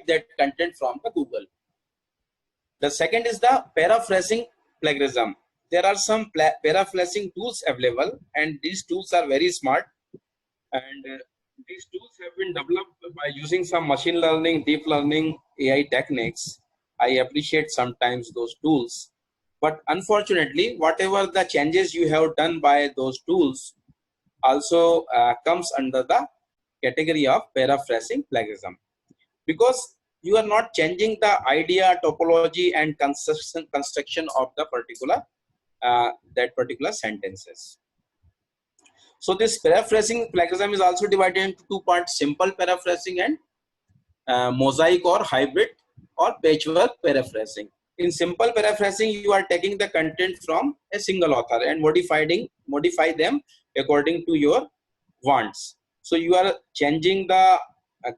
that content from the Google. The second is the paraphrasing plagiarism. There are some paraphrasing tools available, and these tools are very smart. And these tools have been developed by using some machine learning, deep learning, AI techniques. I appreciate sometimes those tools. But unfortunately, whatever the changes you have done by those tools also comes under the category of paraphrasing plagiarism, because you are not changing the idea, topology, and construction of the particular sentences. So this paraphrasing plagiarism is also divided into two parts: simple paraphrasing and mosaic or hybrid or patchwork paraphrasing. In simple paraphrasing, you are taking the content from a single author and modify them according to your wants. So you are changing the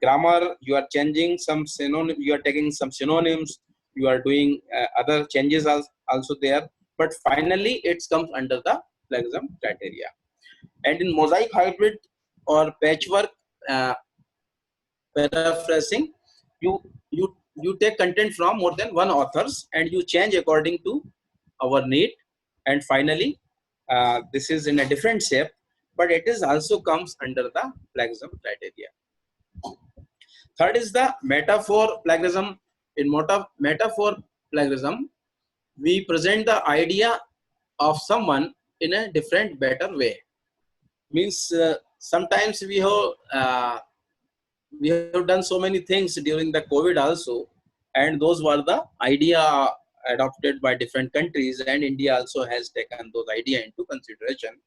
grammar, you are changing some synonym, you are taking some synonyms, you are doing other changes also there, but finally it comes under the plagiarism criteria. And in mosaic, hybrid, or patchwork paraphrasing, you take content from more than one authors and you change according to our need, and finally this is in a different shape, but it is also comes under the plagiarism criteria. Third is the metaphor plagiarism. In metaphor plagiarism, we present the idea of someone in a different, better way. Means sometimes we have done so many things during the COVID also, and those were the idea adopted by different countries, and India also has taken those idea into consideration.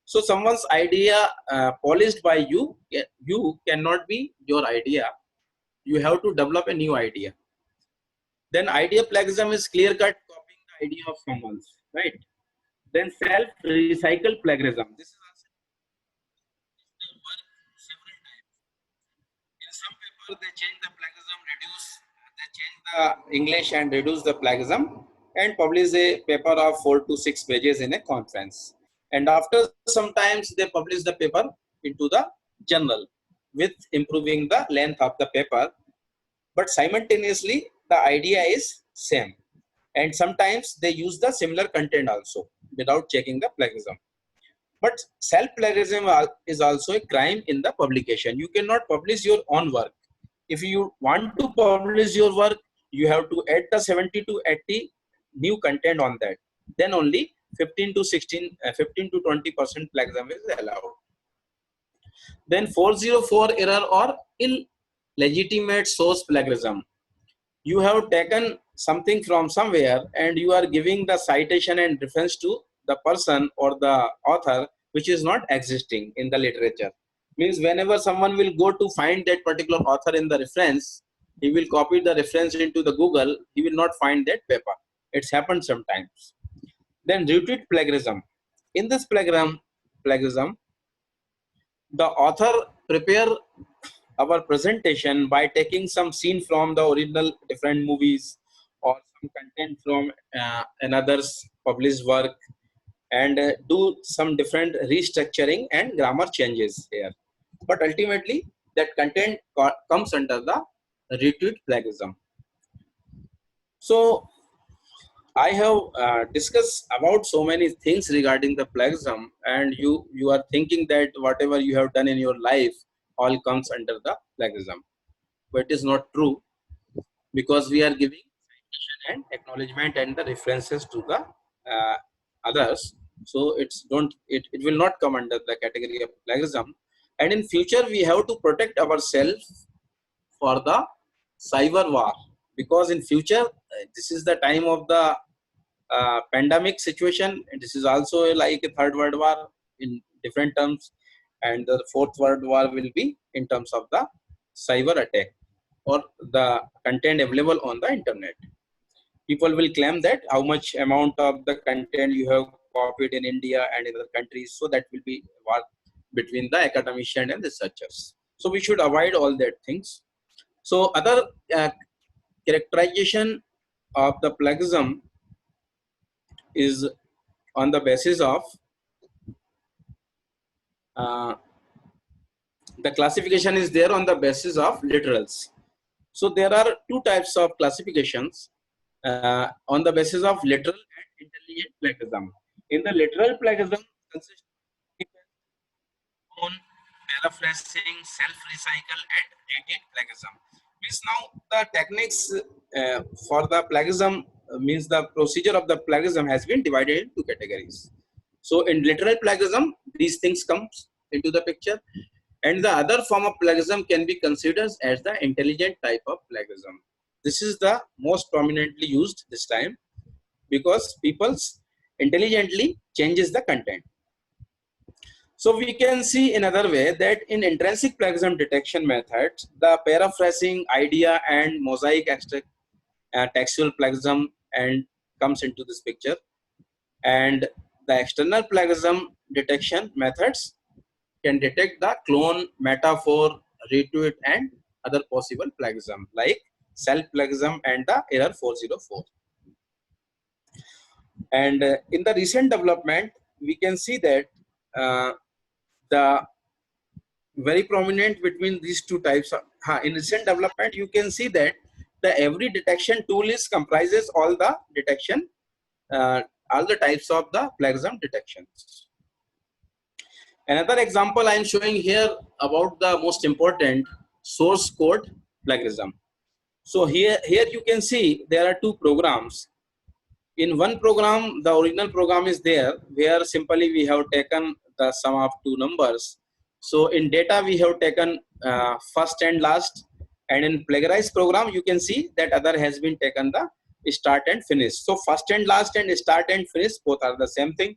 So someone's idea polished by you cannot be your idea. You have to develop a new idea. Then idea plagiarism is clear-cut copying the idea of someone's, right? Then self-recycle plagiarism. This is also several times. In some paper, they change the plagiarism, they change the English and reduce the plagiarism, and publish a paper of 4 to 6 pages in a conference. And after sometimes they publish the paper into the journal with improving the length of the paper, but simultaneously the idea is same, and sometimes they use the similar content also without checking the plagiarism. But self-plagiarism is also a crime in the publication. You cannot publish your own work. If you want to publish your work, you have to add the 70 to 80 new content on that. Then only 15 to 20% plagiarism is allowed. Then 404 error or illegitimate source plagiarism. You have taken something from somewhere and you are giving the citation and reference to the person or the author which is not existing in the literature. Means whenever someone will go to find that particular author in the reference, he will copy the reference into the Google, he will not find that paper. It's happened sometimes. Then repeat plagiarism. In this plagiarism, the author prepare our presentation by taking some scene from the original different movies or some content from another's published work, and do some different restructuring and grammar changes here. But ultimately, that content comes under the retweet plagiarism. So I have discussed about so many things regarding the plagiarism, and you are thinking that whatever you have done in your life all comes under the plagiarism, but it is not true, because we are giving citation and acknowledgement and the references to the others. So it will not come under the category of plagiarism. And in future we have to protect ourselves for the cyber war, because in future this is the time of the pandemic situation, and this is also like a third world war in different terms, and the fourth world war will be in terms of the cyber attack or the content available on the internet. People will claim that how much amount of the content you have copied in India and in other countries, so that will be war between the academician and researchers. So we should avoid all that things. So other characterization of the plagiarism is on the basis of the classification is there on the basis of literals. So there are two types of classifications on the basis of literal and intelligent plagiarism. In the literal plagiarism consists of paraphrasing, self-recycle, and repeat plagiarism. Means now the techniques for the plagiarism means the procedure of the plagiarism has been divided into categories. So in literal plagiarism, these things comes into the picture, and the other form of plagiarism can be considered as the intelligent type of plagiarism. This is the most prominently used this time because people intelligently changes the content. So we can see another way that in intrinsic plagiarism detection methods, the paraphrasing, idea, and mosaic extract textual plagiarism and comes into this picture, and the external plagiarism detection methods can detect the clone, metaphor, retweet, and other possible plagiarism like self plagiarism and the error 404. And in the recent development, we can see that the very prominent between these two types of, in recent development, you can see that the every detection tool is comprises all the detection, uh, all the types of the plagiarism detections. Another example I am showing here about the most important source code plagiarism. So here you can see there are two programs. In one program, the original program is there where simply we have taken the sum of two numbers. So in data we have taken first and last, and in plagiarized program you can see that other has been taken the start and finish. So first and last and start and finish both are the same thing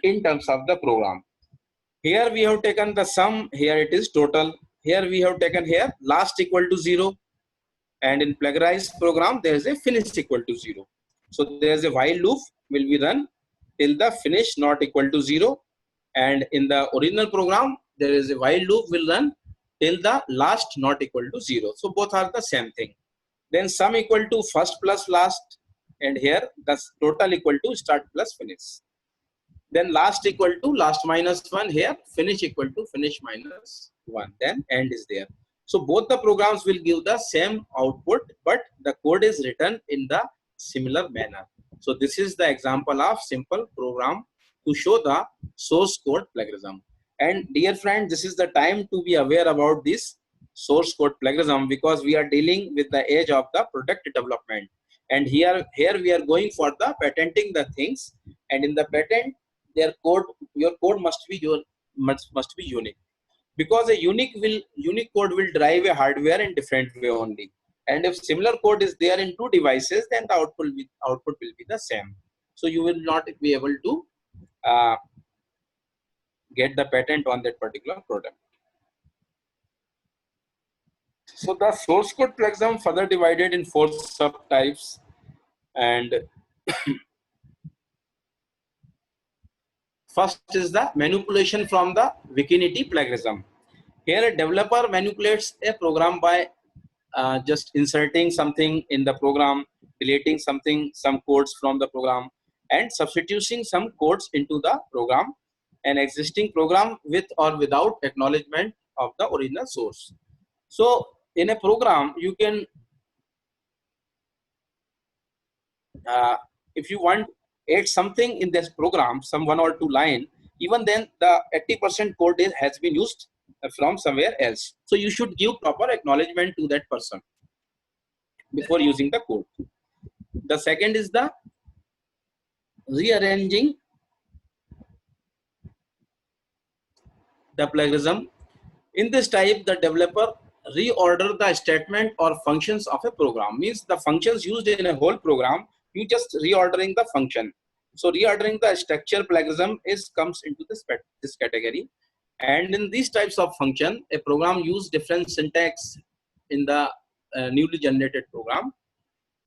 in terms of the program. Here we have taken the sum, here it is total. Here we have taken here last equal to 0, and in plagiarized program there is a finish equal to 0. So there is a while loop will be run till the finish not equal to 0, and in the original program there is a while loop will run till the last not equal to 0. So both are the same thing. Then sum equal to first plus last, and here the total equal to start plus finish. Then last equal to last minus 1, here finish equal to finish minus 1, then end is there. So both the programs will give the same output, but the code is written in the similar manner. So this is the example of simple program to show the source code plagiarism. And dear friend, this is the time to be aware about this source code plagiarism, because we are dealing with the age of the product development, and here we are going for the patenting the things, and in the patent their code, your code must be must be unique, because a unique code will drive a hardware in different way only. And if similar code is there in two devices, then the output will be the same. So you will not be able to get the patent on that particular product. So the source code plagiarism further divided in 4 subtypes, and first is the manipulation from the vicinity plagiarism. Here a developer manipulates a program by just inserting something in the program, deleting some codes from the program, and substituting some codes into the program, an existing program with or without acknowledgement of the original source. So in a program, you can, if you want add something in this program, some 1 or 2 line, even then the 80% code has been used from somewhere else. So you should give proper acknowledgement to that person before using the code. The second is the rearranging the plagiarism. In this type, the developer reorder the statement or functions of a program. Means the functions used in a whole program, you just reordering the function. So reordering the structure plagiarism comes into this category. And in these types of function, a program use different syntax in the newly generated program,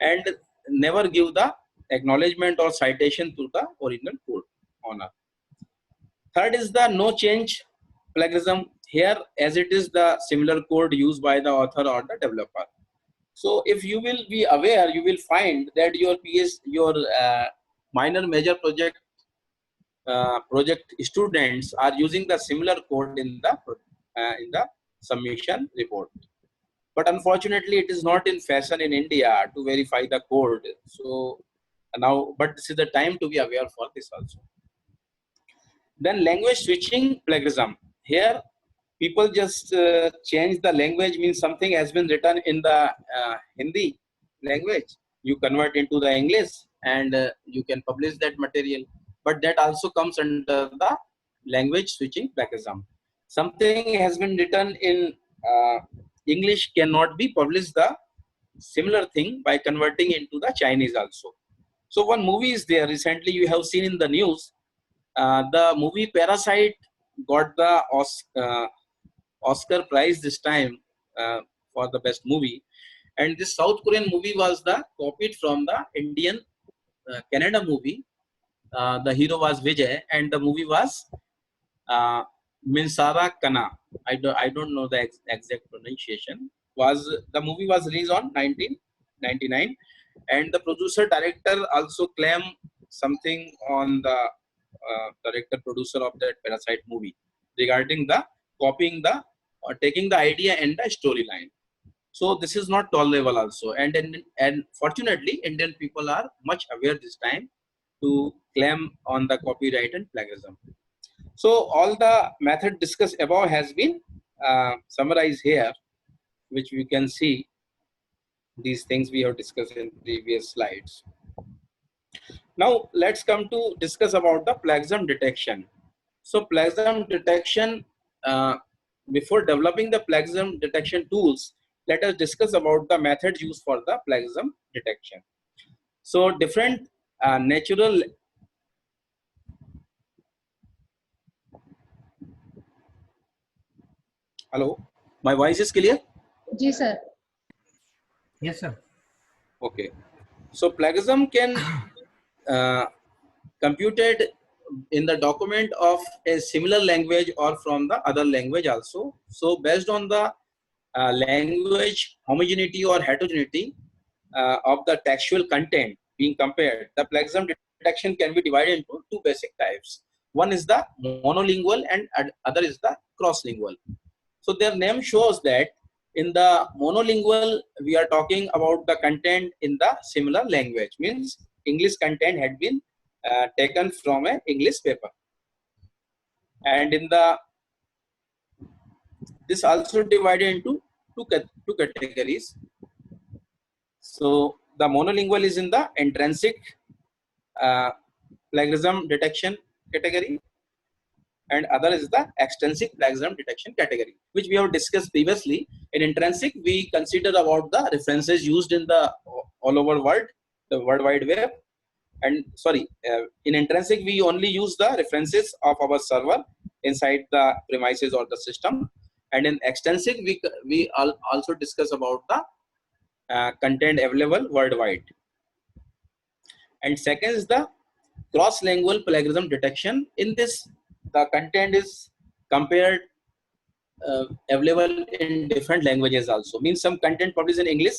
and never give the acknowledgement or citation to the original code owner. Third is the no change plagiarism. Here, as it is the similar code used by the author or the developer. So if you will be aware, you will find that your minor major project students are using the similar code in the submission report. but unfortunately it is not in fashion in India to verify the code. So now, but this is the time to be aware for this also. Then language switching plagiarism. Here people just change the language, means something has been written in the Hindi language, you convert into the English, and you can publish that material. But that also comes under the language switching plagiarism. Something has been written in English cannot be published the similar thing by converting into the Chinese also. So one movie is there recently, you have seen in the news, the movie Parasite got the Oscar prize this time for the best movie, and this South Korean movie was the copied from the Indian Canada movie. The hero was Vijay, and the movie was uh, Minsara Kana. I don't know the exact pronunciation. Was the movie was released on 1999, and the producer director also claimed something on the director producer of that Parasite movie regarding the copying the or taking the idea and the storyline. So this is not tolerable also, and fortunately Indian people are much aware this time to claim on the copyright and plagiarism. So all the method discussed above has been summarized here, which we can see these things we have discussed in previous slides. Now let's come to discuss about the plagiarism detection. So plagiarism detection, before developing the plagiarism detection tools, let us discuss about the methods used for the plagiarism detection. So different natural. Hello, my voice is clear? Ji sir. Yes, sir. Okay. So plagiarism can computed in the document of a similar language or from the other language also. So based on the language homogeneity or heterogeneity of the textual content being compared, the plagiarism detection can be divided into two basic types. One is the monolingual and other is the cross-lingual. So their name shows that in the monolingual, we are talking about the content in the similar language, means English content had been taken from an English paper. And in the, this also divided into two categories. So the monolingual is in the intrinsic plagiarism detection category, and other is the extrinsic plagiarism detection category, which we have discussed previously. In intrinsic, we consider about the references used in the all over world, the World Wide Web. And sorry, in intrinsic, we only use the references of our server inside the premises or the system. And in extrinsic, we also discuss about the content available worldwide. And second is the cross-lingual plagiarism detection. In this, the content is compared available in different languages also. Means some content published in English,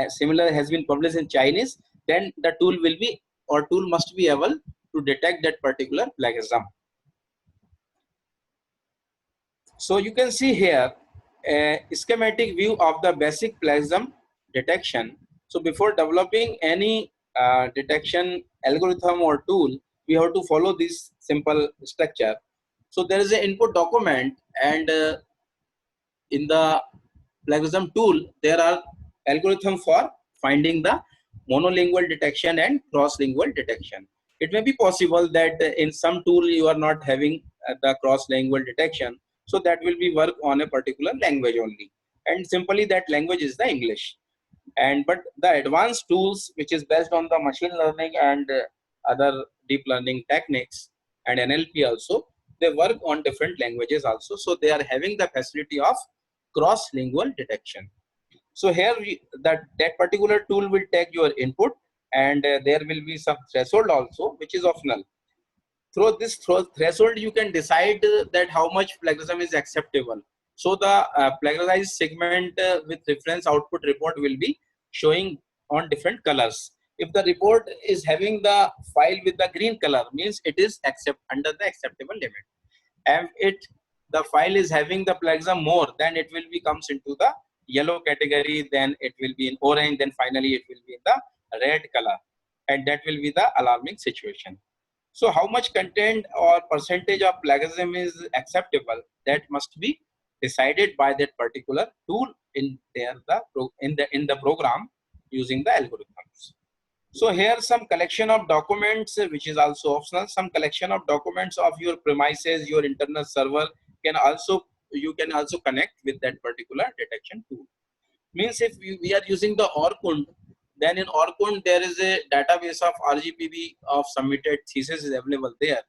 similar has been published in Chinese, then the tool will be or tool must be able to detect that particular plagiarism. So you can see here a schematic view of the basic plagiarism detection. So before developing any detection algorithm or tool, we have to follow this simple structure. So there is an input document, and in the plagiarism tool, there are algorithms for finding the monolingual detection and cross-lingual detection. It may be possible that in some tool you are not having the cross-lingual detection, so that will be work on a particular language only, and simply that language is the English. And but the advanced tools, which is based on the machine learning and other deep learning techniques and NLP also, they work on different languages also, so they are having the facility of cross-lingual detection. So here that particular tool will take your input, and there will be some threshold also, which is optional. Through this threshold, you can decide that how much plagiarism is acceptable. So the plagiarized segment with reference output report will be showing on different colors. If the report is having the file with the green color, means it is under the acceptable limit. And the file is having the plagiarism more, then it will be comes into the yellow category, then it will be in orange, then finally it will be in the red color, and that will be the alarming situation. So how much content or percentage of plagiarism is acceptable, that must be decided by that particular tool in the program using the algorithms. So here some collection of documents, which is also optional. Some collection of documents of your premises, your internal server you can also connect with that particular detection tool. Means if we are using the Orkund, then in Orkund there is a database of RGPB of submitted thesis is available there,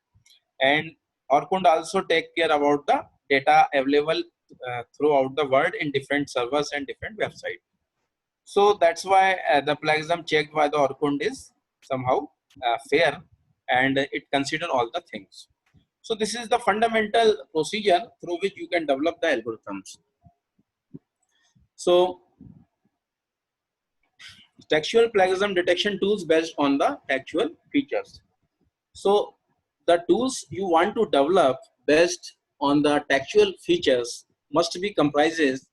and Orkund also take care about the data available throughout the world in different servers and different websites. So that's why the plagiarism checked by the Orkund is somehow fair, and it consider all the things. So this is the fundamental procedure through which you can develop the algorithms. So textual plagiarism detection tools based on the textual features. So the tools you want to develop based on the textual features must be comprises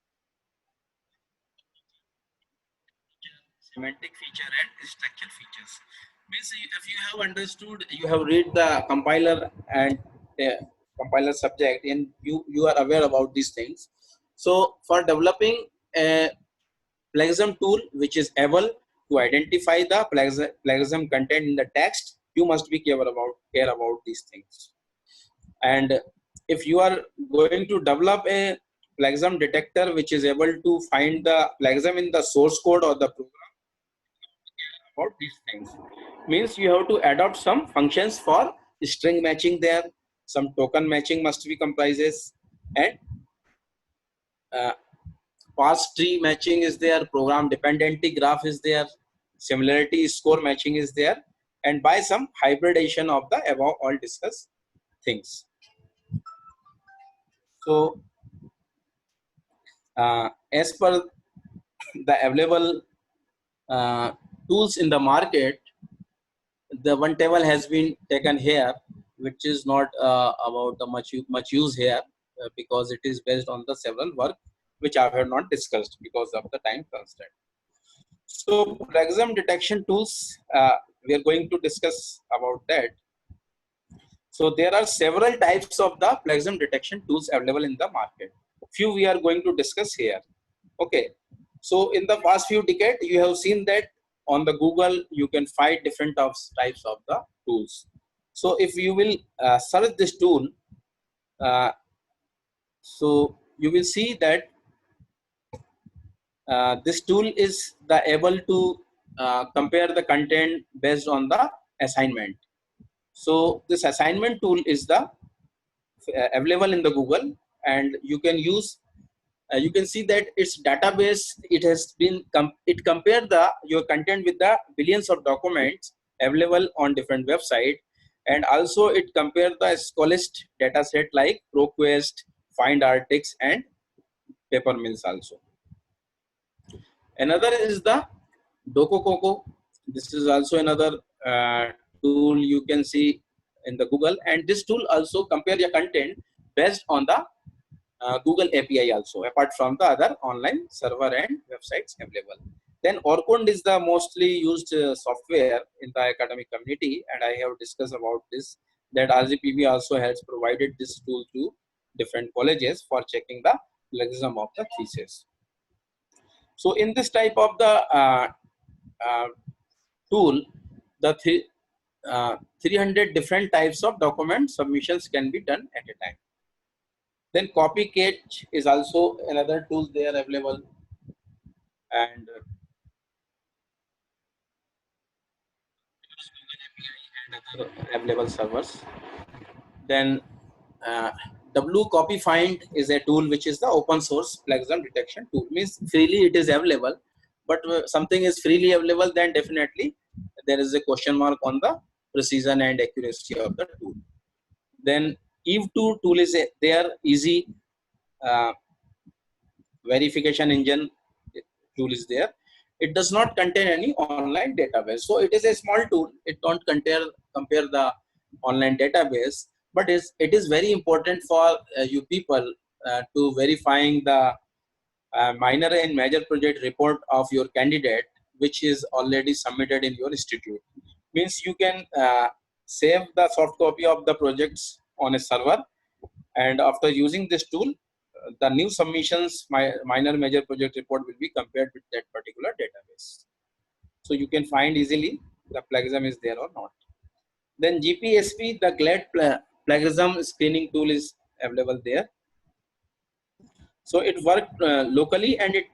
semantic feature and structural features. Means if you have understood, you have read the compiler and compiler subject, and you are aware about these things. So for developing a plagiarism tool which is able to identify the plagiarism content in the text, you must be care about these things. And if you are going to develop a plagiarism detector which is able to find the plagiarism in the source code or the program, about these things, means you have to adopt some functions for string matching there, some token matching must be comprises, and uh, parse tree matching is there, program dependency graph is there, similarity score matching is there, and by some hybridation of the above all discussed things. So as per the available tools in the market, the one table has been taken here, which is not about the much use here, because it is based on the several work which I have not discussed because of the time constraint. So plagiarism detection tools, we are going to discuss about that. So there are several types of the plagiarism detection tools available in the market. Few we are going to discuss here. Okay. So in the past few decades, you have seen that on the Google, you can find different types of the tools. So if you will search this tool, uh, so you will see that this tool is able to compare the content based on the assignment. So this assignment tool is available in the Google, and you can use. You can see that its database, it has been it compare your content with the billions of documents available on different website, and also it compare the Scholastic data set like ProQuest, FindArtix, and Papermills also. Another is the DocoCoco. This is also another tool you can see in the Google, and this tool also compare your content based on the Google API also, apart from the other online server and websites available. Then Orkund is the mostly used software in the academic community, and I have discussed about this, that RGPB also has provided this tool to different colleges for checking the plagiarism of the thesis. So in this type of the uh, tool, the 300 different types of document submissions can be done at a time. Then Copycat is also another tool there available, and other available servers. Then WCopyFind is a tool which is the open source plagiarism detection tool. Means freely it is available, but something is freely available, then definitely there is a question mark on the precision and accuracy of the tool. Then Eve2 tool is there, easy verification engine tool is there. It does not contain any online database, so it is a small tool. It don't compare the online database, but it is very important for you people to verifying the minor and major project report of your candidate, which is already submitted in your institute. Means you can save the soft copy of the projects on a server, and after using this tool, the new submissions, minor major project report will be compared with that particular database. So you can find easily the plagiarism is there or not. Then GPSP, the GLAD plagiarism screening tool is available there. So it worked locally, and it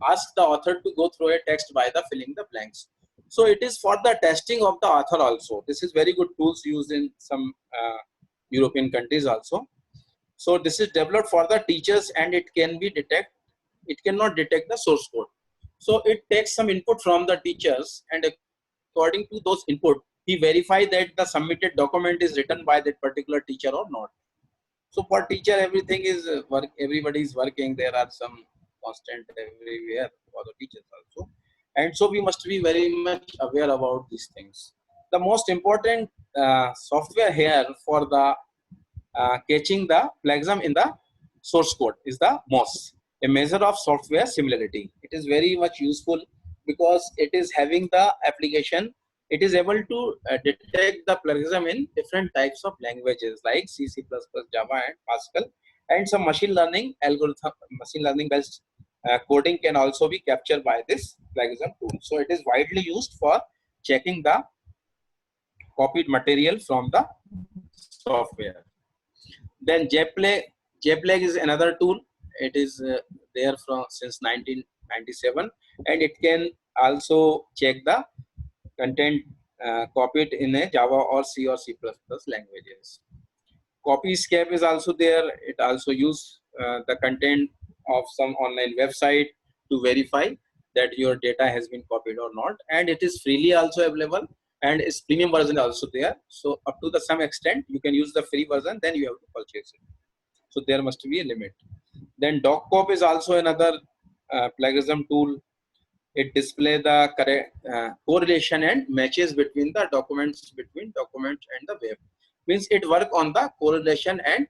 asks the author to go through a text by the filling the blanks. So it is for the testing of the author also. This is very good tools used in some European countries also. So this is developed for the teachers, and it cannot detect the source code. So it takes some input from the teachers, and according to those input, he verify that the submitted document is written by that particular teacher or not. So for teacher, everything is everybody is working. There are some constant everywhere for the teachers also. And so we must be very much aware about these things. The most important software here for the catching the plagiarism in the source code is the MOS, a measure of software similarity. It is very much useful because it is having the application. It is able to detect the plagiarism in different types of languages like C, C++, Java, and Pascal, and some machine learning algorithm, machine learning based coding can also be captured by this plagiarism tool. So it is widely used for checking the copied material from the software. Then JPEG is another tool. It is there from since 1997, and it can also check the content copied in a Java or C or C++ languages. Copyscape is also there. It also use the content of some online website to verify that your data has been copied or not, and it is freely also available, and its premium version also there. So up to the some extent you can use the free version, then you have to purchase it. So there must be a limit. Then DocCop is also another plagiarism tool. It displays the correct correlation and matches between the documents and the web. Means it work on the correlation and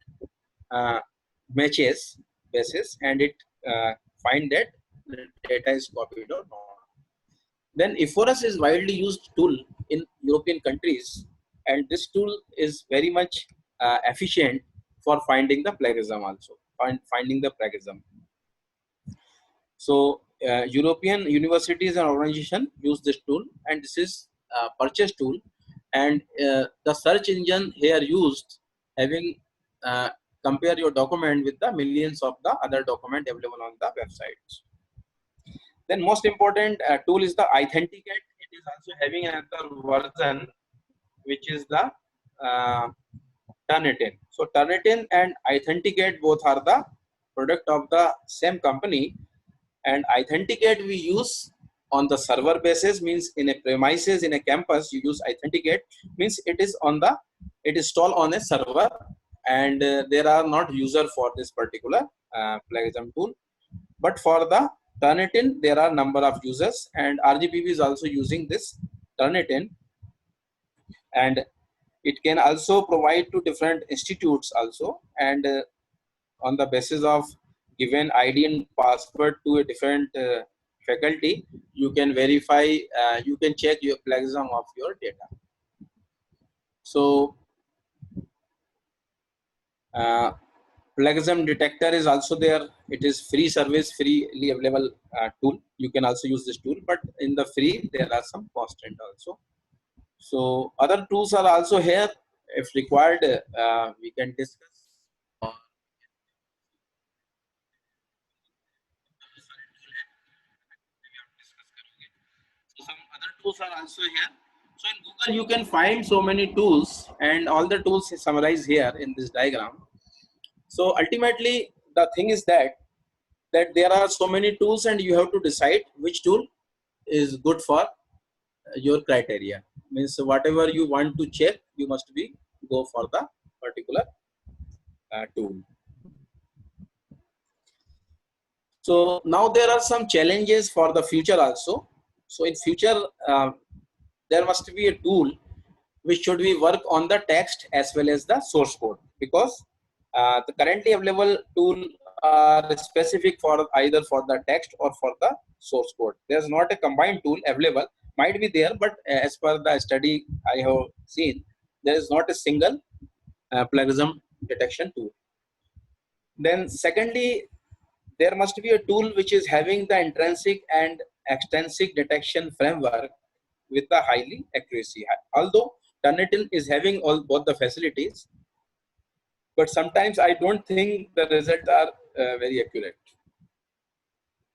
matches basis, and it find that the data is copied or not. Then Ephorus is widely used tool in European countries, and this tool is very much efficient for finding the plagiarism also, finding the plagiarism. So European universities and organizations use this tool, and this is a purchase tool, and the search engine here used having compare your document with the millions of the other document available on the websites. Then most important tool is the Authenticate. It is also having another version, which is the Turnitin. So Turnitin and Authenticate both are the product of the same company, and Authenticate we use on the server basis, means in a premises in a campus you use Authenticate, means it is installed on a server, and there are not user for this particular plagiarism tool. But for the Turnitin there are number of users, and RGPB is also using this Turnitin, and it can also provide to different institutes also, and on the basis of given ID and password to a different faculty, you can verify, you can check your plagiarism of your data. So plagiarism detector is also there. It is free service, freely available tool. You can also use this tool, but in the free there are some constant also. So other tools are also here. If required, we can discuss. So some other tools are also here. So in Google you can find so many tools, and all the tools is summarized here in this diagram. So ultimately the thing is that there are so many tools, and you have to decide which tool is good for your criteria. Means whatever you want to check, you must be go for the particular tool. So now there are some challenges for the future also. So in future there must be a tool which should be work on the text as well as the source code, because the currently available tool are specific for either for the text or for the source code. There's not a combined tool available. Might be there, but as per the study I have seen, there is not a single plagiarism detection tool. Then secondly, there must be a tool which is having the intrinsic and extrinsic detection framework with the highly accuracy. Although Turnitin is having both the facilities, but sometimes I don't think the results are very accurate.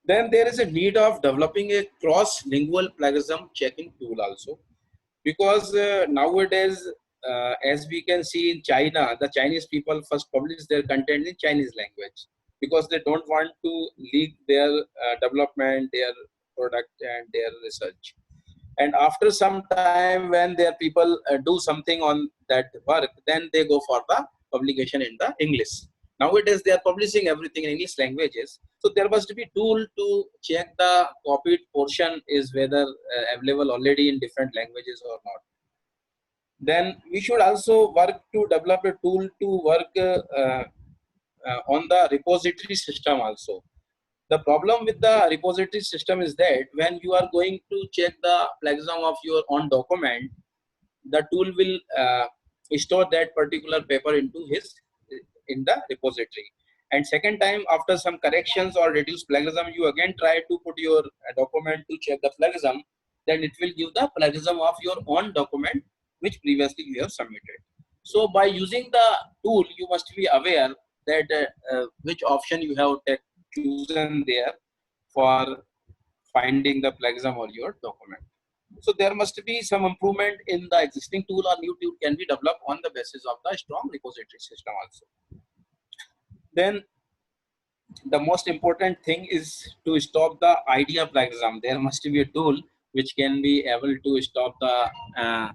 Then there is a need of developing a cross-lingual plagiarism checking tool also, because nowadays, as we can see in China, the Chinese people first publish their content in Chinese language because they don't want to leak their development, their product, and their research. And after some time, when their people do something on that work, then they go for the publication in the English. Nowadays, they are publishing everything in English languages. So there must be tool to check the copied portion is whether available already in different languages or not. Then we should also work to develop a tool to work on the repository system also. The problem with the repository system is that when you are going to check the plagiarism of your own document, the tool will store that particular paper in the repository. And second time, after some corrections or reduced plagiarism, you again try to put your document to check the plagiarism. Then it will give the plagiarism of your own document which previously you have submitted. So by using the tool, you must be aware that which option you have chosen there for finding the plagiarism or your document. So there must be some improvement in the existing tool, or new tool can be developed on the basis of the strong repository system also. Then the most important thing is to stop the idea plagiarism. There must be a tool which can be able to stop the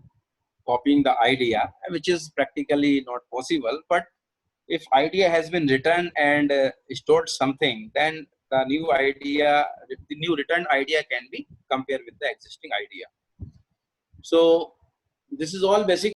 copying the idea, which is practically not possible. But if idea has been written and stored something, then the new returned idea can be compared with the existing idea. So this is all basic